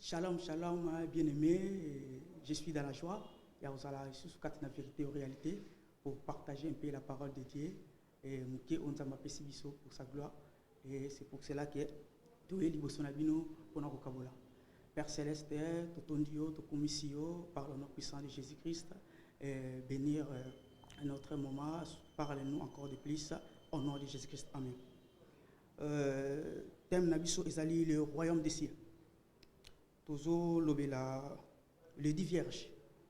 Shalom, shalom, bien-aimés. Je suis dans la joie. Il y a aussi la vérité en réalité pour partager un peu la parole de Dieu. Et on t'a pour sa gloire. Et c'est pour cela que tout est libre son abino pour notre kabola. Père Céleste, tout ton Dieu, tout commission, par le nom puissant de Jésus-Christ, bénir notre moment, parlez-nous encore de plus au nom de Jésus-Christ. Amen. Thème Nabiso Ezali, le royaume des cieux. Toujours le 10 vierges.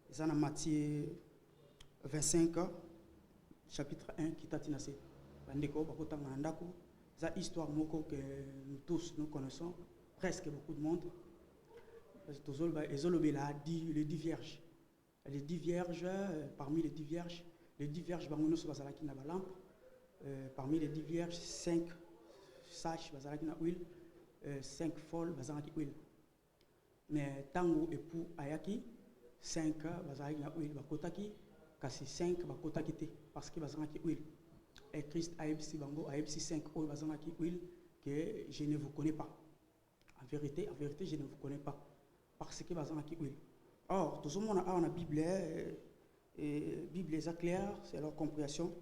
C'est dans Matthieu 25, chapitre 1, qui t'a dit c'est une histoire que nous tous nous connaissons, presque beaucoup de monde. Les 10 vierges. Les 10 vierges, parmi les 10 vierges, parmi les 10 vierges, 5 sages, 5 folles, huile. Mais tango époux ayaki 5 bazaki na huile bakotaki kasi 5 bakotaki te parce que bazaki huile et Christ a ebisi bango a ebisi 5 oyo bazaki huile que je ne vous connais pas. En vérité je ne vous connais pas parce que bazaki huile. Or tout le monde a la Bible et Bible est claire, c'est leur compréhension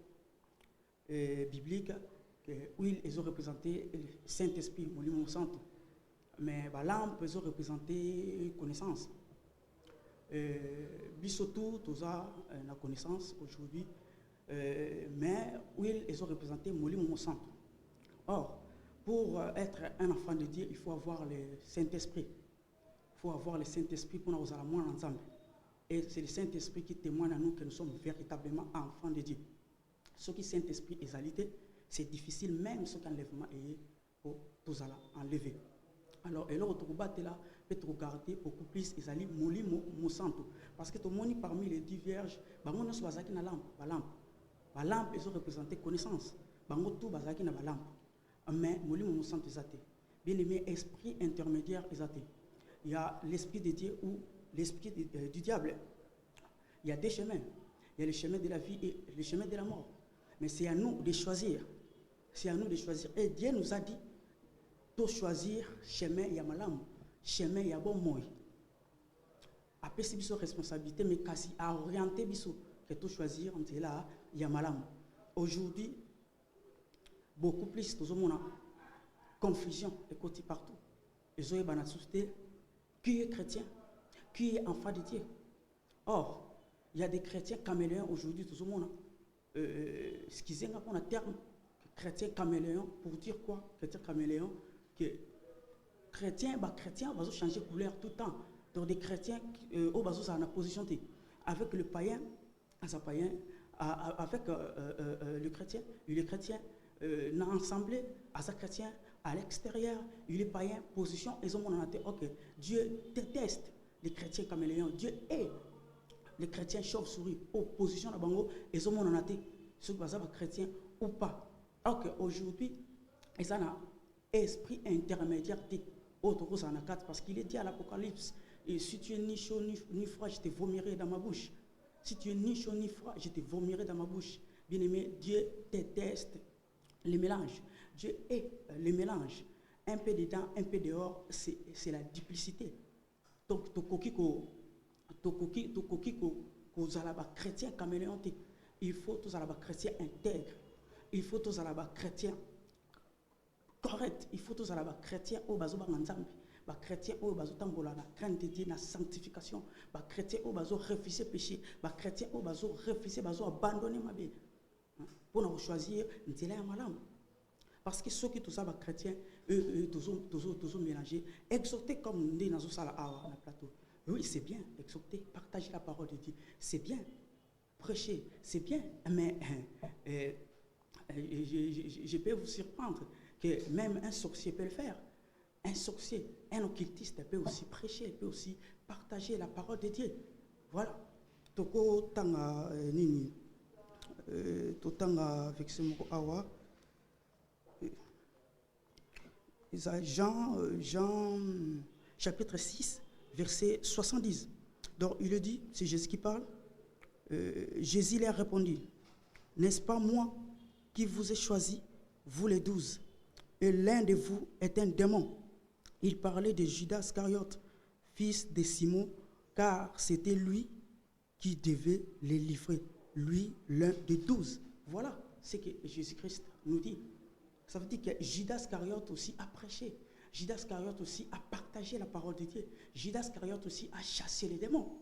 biblique que huile ils ont représenté le Saint-Esprit, Molimo Santo. Mais la lampe peut représenter connaissance. Bisotou, tout ça, la connaissance aujourd'hui. Mais huile, ils ont représenté Molimo Santo. Or, pour être un enfant de Dieu, il faut avoir le Saint-Esprit. Il faut avoir le Saint-Esprit pour nous avoir moins ensemble. Et c'est le Saint-Esprit qui témoigne à nous que nous sommes véritablement enfants de Dieu. Ce qui Saint-Esprit est alité, c'est difficile, même ce qu'enlèvement est pour tous enlever. Alors, et là, on peut regarder beaucoup plus les alliés Molimo Santo. Parce que tout le monde parmi les 10 vierges, on a une lampe. La lampe, ils ont représenté connaissance. On a tout une lampe. Mais Molimo Santo est athée. Bien aimé, esprit intermédiaire est athée. Il y a l'esprit de Dieu ou l'esprit du diable. Il y a deux chemins. Il y a le chemin de la vie et le chemin de la mort. Mais c'est à nous de choisir. C'est à nous de choisir. Et Dieu nous a dit, de choisir chemin ya malam, chemin ya bon moi. Après c'est biso responsabilité mais quasi à orienter biso que tout choisir on là ya malam. Aujourd'hui beaucoup plus tout le monde confusion et côté partout. Les oeufs bana société qui est chrétien, qui est enfant de Dieu. Or, il y a des chrétiens caméléons aujourd'hui tout le monde excusez-moi pour un terme chrétien caméléon pour dire quoi? Chrétien caméléon que chrétien va changer de couleur tout le temps. Donc des chrétiens au bas ça en position avec le païen, avec le chrétien n'a ensemble à sa chrétien à l'extérieur, il est païen position ils ont monté OK, Dieu déteste les chrétiens caméléons, Dieu est les chrétiens chauve-souris opposition à bango ils ont monté ce que ça chrétien ou pas. OK, aujourd'hui et ça n'a esprit intermédiaire autre chose en a 4 parce qu'il est dit à l'Apocalypse et si tu es ni chaud ni froid je te vomirai dans ma bouche. Si tu es ni chaud ni froid je te vomirai dans ma bouche. Bien aimé, Dieu déteste les mélanges. Dieu est les mélanges. Un peu dedans, un peu dehors, c'est la duplicité. Donc tokokiko zalaba chrétien caméléon, il faut tous zalaba chrétien intègre. Il faut tous zalaba chrétien correct, il faut tous à la chrétien au bazo banganzambi, ba chrétien au bazo tambola na crainte de Dieu na sanctification, ba chrétien au bazo refuser péché, ba chrétien au bazo refuser bazo abandonner ma vie. Pour nous choisir nzela ya malam. Parce que ceux qui tout ça ba chrétien tous mélanger, exhorter comme ndé nazo sala awa na plateau. Oui, c'est bien, exhorter, partager la parole de Dieu, c'est bien. Prêcher, c'est bien, mais je peux vous surprendre que même un sorcier peut le faire. Un sorcier, un occultiste peut aussi prêcher, peut aussi partager la parole de Dieu. Voilà. Toko tanga nini, totanga avec ce mot awa. Jean chapitre 6, verset 70. Donc il le dit, c'est Jésus qui parle. Jésus leur répondit, n'est-ce pas moi qui vous ai choisi, vous les 12? Et l'un de vous est un démon. Il parlait de Judas Iscariote, fils de Simon, car c'était lui qui devait les livrer, lui, l'un des 12. Voilà ce que Jésus-Christ nous dit. Ça veut dire que Judas Iscariote aussi a prêché. Judas Iscariote aussi a partagé la parole de Dieu. Judas Iscariote aussi a chassé les démons.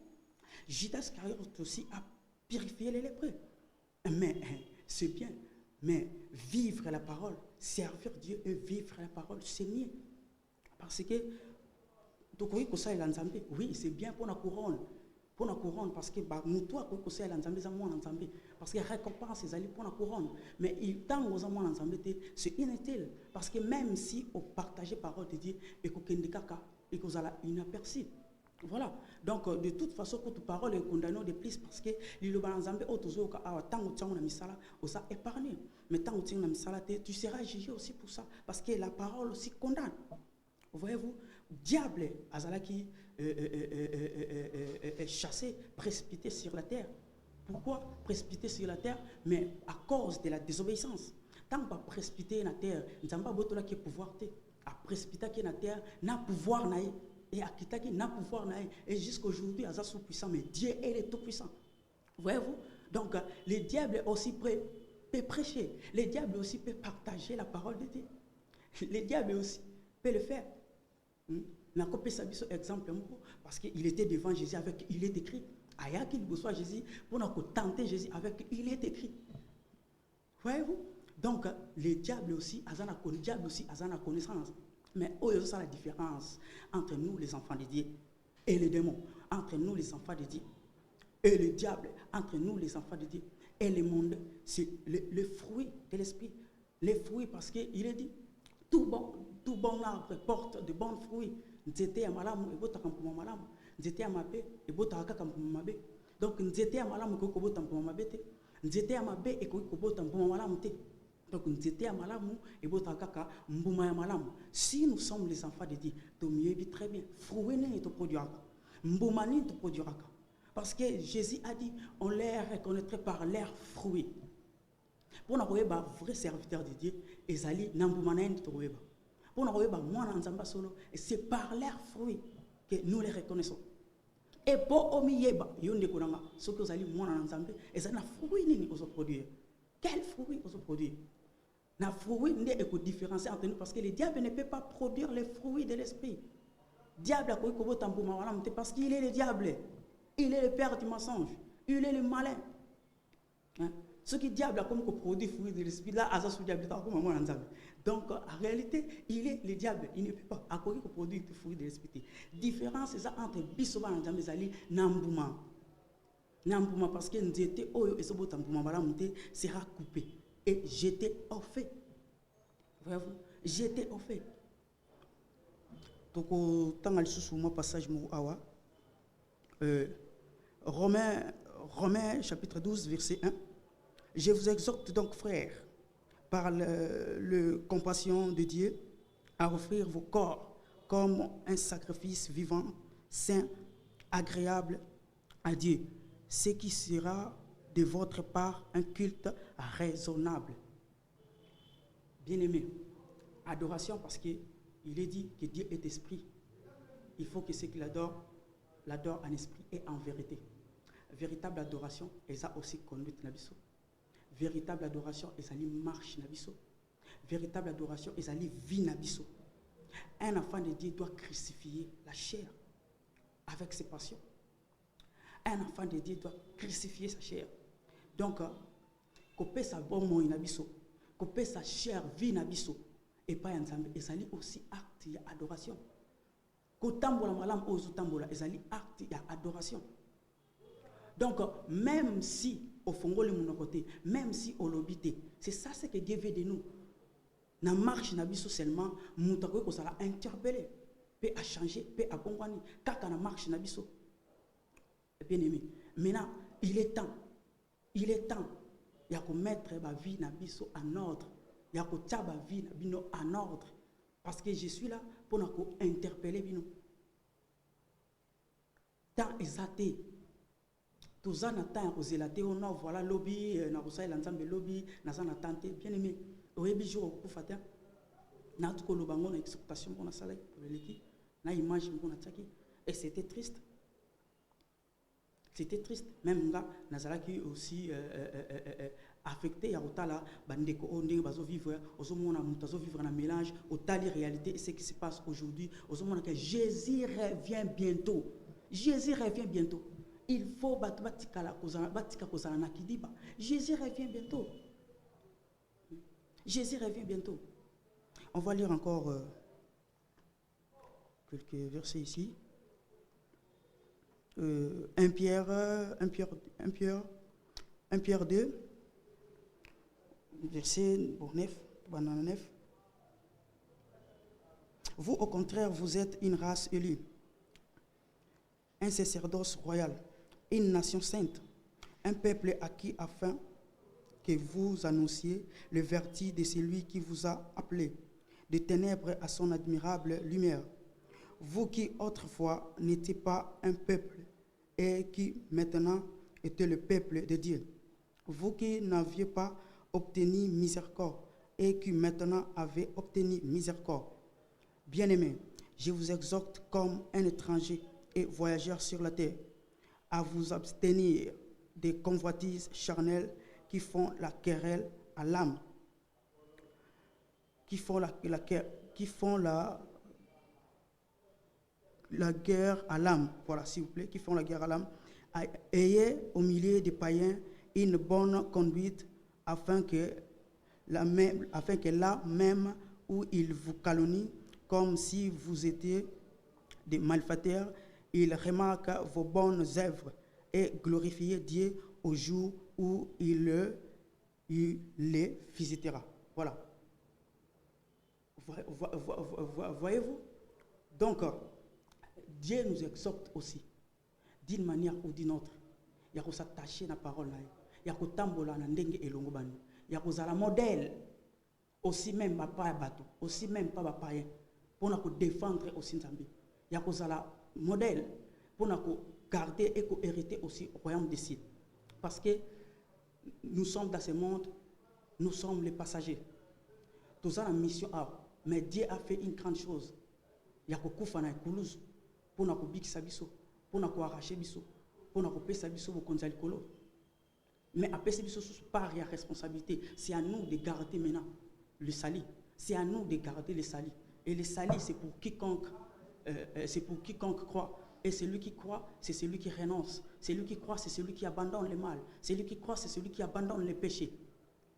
Judas Iscariote aussi a purifié les lépreux. Mais c'est bien. Mais vivre la parole, servir Dieu et vivre la parole, c'est mieux. Parce que, oui, c'est bien pour la couronne. Pour la couronne, parce que nous, toi, parce que récompense, c'est pour la couronne. Mais il tant aux amants c'est inutile. Parce que même si on partage la parole de Dieu et qu'on et qu'on a inaperçu. Voilà. Donc, de toute façon, que toute parole est condamnée de plus parce que le Banzambe, tant épargné. Mais tant tu seras jugé aussi pour ça. Parce que la parole aussi condamne. Voyez-vous, diable, Azalaki, chassé, précipité sur la terre. Pourquoi précipité sur la terre? Mais à cause de la désobéissance. Tant que précipité sur la terre, nous n'avons pas besoin de pouvoir. À précipiter sur la terre, n'a pouvoir naï. Et à Kitaki n'a pouvoir naï. Et jusqu'aujourd'hui, Azal sont puissants, mais Dieu est tout puissant. Voyez-vous? Donc, les diables aussi peuvent prêcher. Les diables aussi peuvent partager la parole de Dieu. Les diables aussi peuvent le faire. N'a copié ça exemple parce qu'il était devant Jésus avec il est écrit. Aya qu'il reçoit Jésus pour nous tenter Jésus avec il est écrit. Voyez-vous? Donc les diables aussi, azana connaissance. Mais où est la différence entre nous les enfants de Dieu et les démons, entre nous les enfants de Dieu et le diable, entre nous les enfants de Dieu et le monde, c'est le fruit de l'esprit. Les fruits parce qu'il est dit tout bon arbre porte de bons fruits. Nzete ya malamu ebota kampuma malamu. Nzete ya mabe ebota kampuma mabe. Donc nzete ya malamu ko bota kampuma mabe te. Nzete ya mabe e ko bota kampuma malamu te. Donc nzete ya malamu ebota kaka mbuma ya malamu. Si nous sommes les enfants de Dieu, tu mieux vit très bien. Fruit ne te produira. Mbuma ne te produira. Parce que Jésus a dit on les reconnaîtrait par leurs fruits. Pour nous voir vrai serviteur de Dieu, ezali nambuma na te voir. Pour nous voir moi nzamba solo, et c'est par leurs fruits que nous les reconnaissons. Et pour omiyeba yonde konanga, ce que ezali moi nzamba, ezali na fruit nini ozo produire. Quel fruit ozo produire? Na fruit ne est que différencier entre nous parce que le diable ne peut pas produire les fruits de l'esprit. Diable a quoi ko botambuma wala mte parce qu'il est le diable. Il est le père du mensonge. Il est le malin. Hein? Ce qui diable a comme produit fruit de l'esprit, là, Azas diable comme moi. Donc, en réalité, il est le diable. Il ne peut pas accorder produit de fruit de l'esprit. Différence, c'est ça entre Bissoba et Zambezali, Nambouma. Nambouma, parce que nous étions Oyo et Sobo Tambouma, sera coupé. Et j'étais au fait. Voyez-vous? J'étais au fait. Donc, tant que je suis passage, Romains chapitre 12, verset 1. Je vous exhorte donc, frères, par le compassion de Dieu, à offrir vos corps comme un sacrifice vivant, saint, agréable à Dieu, ce qui sera de votre part un culte raisonnable. Bien-aimé, adoration parce qu'il est dit que Dieu est esprit. Il faut que ceux qui l'adorent en esprit et en vérité. Véritable adoration, et ça aussi conduite nabiso. Véritable adoration, et ça lui marche nabiso. Véritable adoration, et ça lui vie nabiso. Un enfant de Dieu doit crucifier la chair avec ses passions. Un enfant de Dieu doit crucifier sa chair. Donc, couper sa bonne nabiso, couper sa chair vie nabiso, et pas un zambe, et ça lui aussi acte d'adoration. Kotambola malam ozutambola, et ça lui acte d'adoration. Donc, même si au fond le mon côté, même si au lobité, c'est ça ce que Dieu veut de nous. Na marche na biso seulement, moutako ko sala interpeller, peut à changer, peut à comprendre, kaka na marche na biso. Bien aimé. Maintenant, il est temps. Il est temps. Il y a que mettre ma vie na biso en ordre. Il y a que taba vie na bino en ordre. Parce que je suis là pour nous interpeller bino. Tant exaté. Tout ça n'attend aux élatés au nord, voilà lobby, na rosa l'ensemble lobby, na ça n'attente bien aimé. Au début jour pour faire, na tout le bangon exhortation pour la salle pour l'équipe, na image pour na tchaki, Et c'était triste. C'était triste. Même là, Nazaraki aussi affecté à Otala, bandeko ondeng bazo vivre, ozomona mutazo vivre un mélange, otali réalité et ce qui se passe aujourd'hui, ozomona que Jésus revient bientôt. Jésus revient bientôt. Il faut batika kozana nakidiba. Jésus revient bientôt. Jésus revient bientôt. On va lire encore quelques versets ici. 1 Pierre 2, verset 9. Vous, au contraire, vous êtes une race élue, un sacerdoce royal, une nation sainte, un peuple acquis afin que vous annonciez le vertu de celui qui vous a appelé, des ténèbres à son admirable lumière. Vous qui autrefois n'étiez pas un peuple et qui maintenant étiez le peuple de Dieu. Vous qui n'aviez pas obtenu miséricorde et qui maintenant avez obtenu miséricorde. Bien-aimés, je vous exhorte comme un étranger et voyageur sur la terre à vous abstenir des convoitises charnelles qui font la querelle à l'âme, qui font la guerre à l'âme, voilà s'il vous plaît, qui font la guerre à l'âme. Ayez au milieu des païens une bonne conduite afin que là même où ils vous calomnient, comme si vous étiez des malfaiteurs, ils remarquent vos bonnes œuvres et glorifient Dieu au jour où il les visitera. Voilà. Voyez-vous? Donc, Dieu nous exhorte aussi, d'une manière ou d'une autre. Il y a s'attacher à la parole. Il y a tambola na ndenge elongo bani. Il y a la modèle aussi même pas bateau, aussi même pas païen pour nous défendre aussi Nzambi. Il y a la modèle pour nous garder et hériter aussi au royaume des cieux. Parce que nous sommes dans ce monde, nous sommes les passagers. Nous avons une mission, mais Dieu a fait une grande chose. Il y a kufa na kuluzu pour nous bikisa biso, pour nous arracher biso, pour nous pesa biso au konzali kolo. Mais après ce biso par la responsabilité, c'est à nous de garder maintenant le salut. C'est à nous de garder le salut. Et le salut c'est pour quiconque croit. Et celui qui croit, c'est celui qui renonce. Celui qui croit, c'est celui qui abandonne le mal. Celui qui croit, c'est celui qui abandonne les péchés.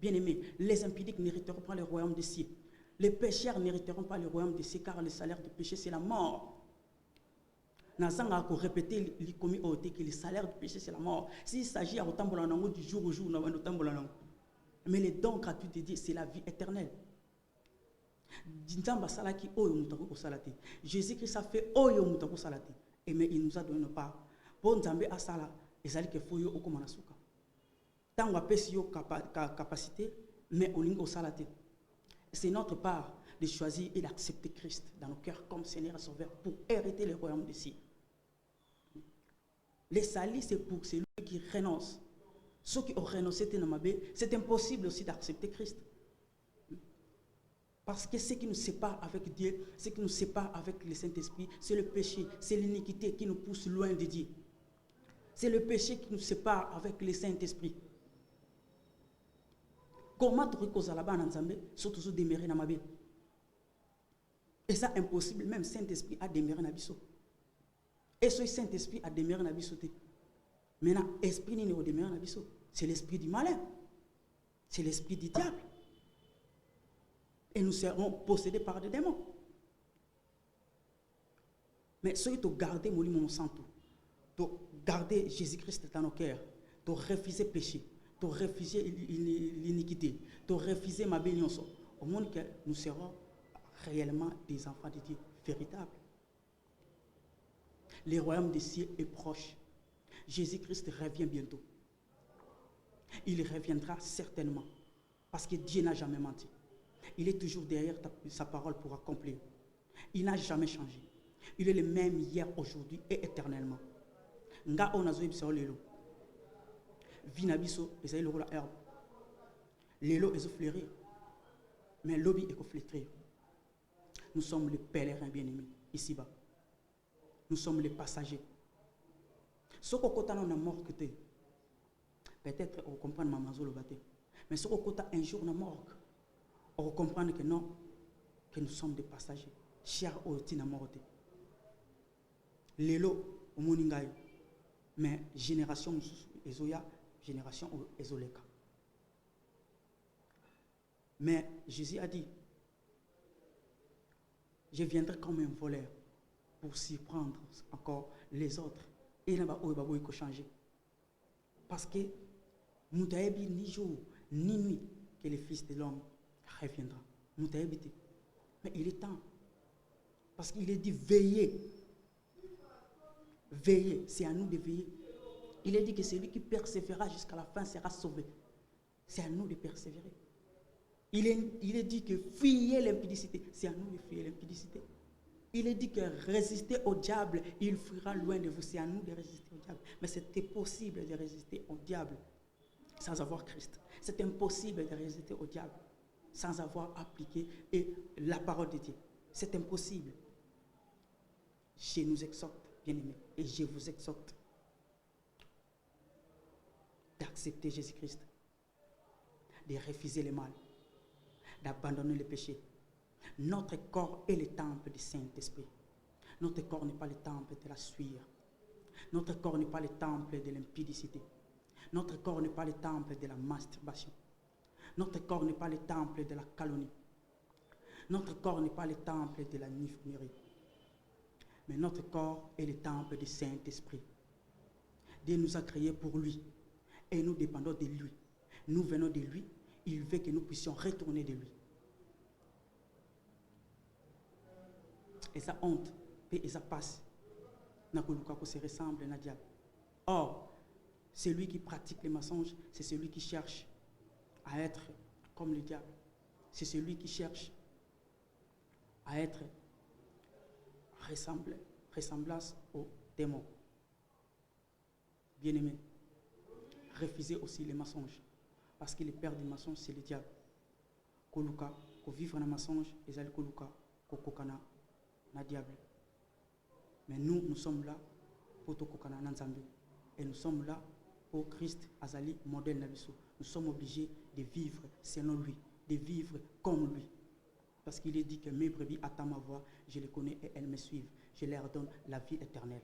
Bien-aimés, les impudiques n'hériteront pas le royaume des cieux. Les pécheurs n'hériteront pas le royaume des cieux, car le salaire du péché, c'est la mort. Nazanga a répété que le salaire du péché, c'est la mort. S'il s'agit à autant du jour au jour, mais les dons gratuits de Dieu, c'est la vie éternelle. Jésus-Christ a fait Oyo Mutako Salati. Et mais il nous a donné une part. Pour Nzambe Asala, ils allaient que Foyo Okomanasuka. Tant qu'on a capacité, mais au lingo Salati. C'est notre part de choisir et d'accepter Christ dans nos cœurs comme Seigneur et Sauveur pour hériter le royaume des cieux. Les salis, c'est pour celui qui renonce. Ceux qui ont renoncé, c'est impossible aussi d'accepter Christ. Parce que ce qui nous sépare avec Dieu, ce qui nous sépare avec le Saint-Esprit, c'est le péché, c'est l'iniquité qui nous pousse loin de Dieu. C'est le péché qui nous sépare avec le Saint-Esprit. Comment tu reconnais là-bas dans Nzambe, surtout demeurer dans ma vie? Et ça, impossible, même Saint-Esprit a demeuré dans Bisso. Et ce Saint-Esprit a demeuré dans Bisso. Maintenant, esprit n'est pas demeuré dans Bisso. C'est l'esprit du malin. C'est l'esprit du diable. Et nous serons possédés par des démons. Mais ceux qui ont gardé mon santo, de garder Jésus-Christ dans nos cœurs, de refuser le péché, de refuser l'iniquité, de refuser ma bénédiction, au monde que nous serons réellement des enfants de Dieu véritables. Le royaume des cieux est proche. Jésus-Christ revient bientôt. Il reviendra certainement, parce que Dieu n'a jamais menti. Il est toujours derrière sa parole pour accomplir. Il n'a jamais changé. Il est le même hier, aujourd'hui et éternellement. Nga on a zoé bisao lelo. Vinabiso esaïe la herbe. Lelo est fleurir. Mais l'obi est flétrir. Nous sommes les pèlerins bien-aimés ici-bas. nous sommes les passagers. Ce qu'on a dans la mort, peut-être on comprend ma maison le bâté. Mais ce qu'on a un jour dans la mort, on comprend que non, que nous sommes des passagers. Cher au tina morte. Lelo au moningayo. Mais génération ezoya, génération ezoleka. Mais Jésus a dit, je viendrai comme un voleur pour s'y prendre encore les autres. Et là-bas, il faut changer. Parce que nous n'avons ni jour, ni nuit que le Fils de l'homme reviendra. Nous n'avons pas. Mais il est temps. Parce qu'il est dit veillez. Veillez. C'est à nous de veiller. Il est dit que celui qui persévérera jusqu'à la fin sera sauvé. C'est à nous de persévérer. Il est dit que fuyez l'impudicité. C'est à nous de fuir l'impudicité. Il est dit que résister au diable, il fuira loin de vous. C'est à nous de résister au diable. Mais c'était possible de résister au diable sans avoir Christ. C'est impossible de résister au diable sans avoir appliqué la parole de Dieu. C'est impossible. Je nous exhorte, bien-aimés, et je vous exhorte d'accepter Jésus-Christ, de refuser le mal, d'abandonner le péché. Notre corps est le temple du Saint-Esprit. Notre corps n'est pas le temple de la sueur. Notre corps n'est pas le temple de l'impudicité. Notre corps n'est pas le temple de la masturbation. Notre corps n'est pas le temple de la calomnie. Notre corps n'est pas le temple de la nifmerie. Mais notre corps est le temple du Saint-Esprit. Dieu nous a créés pour lui. Et nous dépendons de lui. Nous venons de lui. Il veut que nous puissions retourner de lui. Et ça honte, et ça passe. Se ressemble à diable. Or, celui qui pratique les mensonges, c'est celui qui cherche à être comme le diable. C'est celui qui cherche à être ressemblance aux démons. Bien-aimés, refusez aussi les mensonges. Parce que le père des mensonges, c'est le diable. Koluka, ko vivre dans le mensonge, et zali koluka, ko kokana na diable. Mais nous sommes là pour te kokana na nzambe. Et nous sommes là pour Christ azali modèle na biso. Nous sommes obligés de vivre selon lui, de vivre comme lui. Parce qu'il est dit que mes brebis attendent ma voix, je les connais et elles me suivent. Je leur donne la vie éternelle.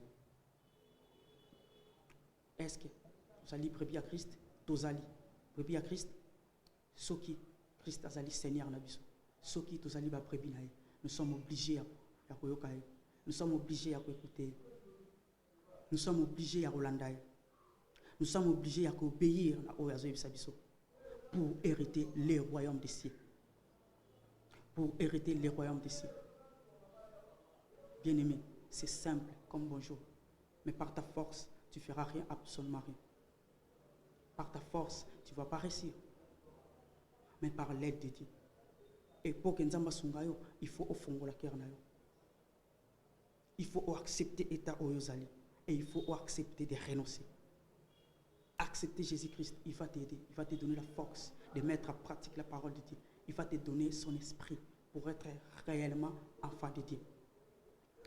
Est-ce que vous allez brebis à Christ? Tozali. Brebis à Christ? Soki. Christ azali Seigneur na biso. Soki tozali ba brebis na ye. Nous sommes obligés à koyoka ye. Nous sommes obligés à écouter. Nous sommes obligés à Rolandai. Nous sommes obligés à obéir pour hériter les royaumes des cieux. Pour hériter les royaumes des cieux. Bien-aimé, c'est simple comme bonjour. Mais par ta force, tu ne feras rien, absolument rien. Par ta force, tu ne vas pas réussir. Mais par l'aide de Dieu. Et pour que Nzamba Sungayo, il faut au fond la cœur. Il faut accepter l'état Oyozali. Et il faut accepter de renoncer. Accepter Jésus-Christ, il va t'aider. Il va te donner la force de mettre en pratique la parole de Dieu. Il va te donner son esprit pour être réellement enfant de Dieu.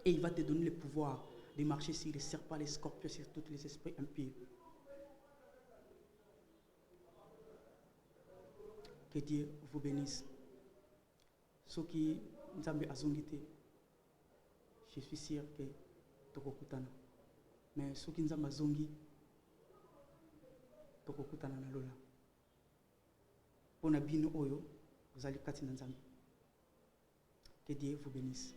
Et il va te donner le pouvoir de marcher sur les serpents, les scorpions, sur tous les esprits impurs. Que Dieu vous bénisse. Ceux qui nous ont azongité, je suis sûr que tokokutana. Mais ceux qui nous ont azongi, tokokutana na lola. Pona bino oyo, vous allez kati na nzambe. Que Dieu vous bénisse.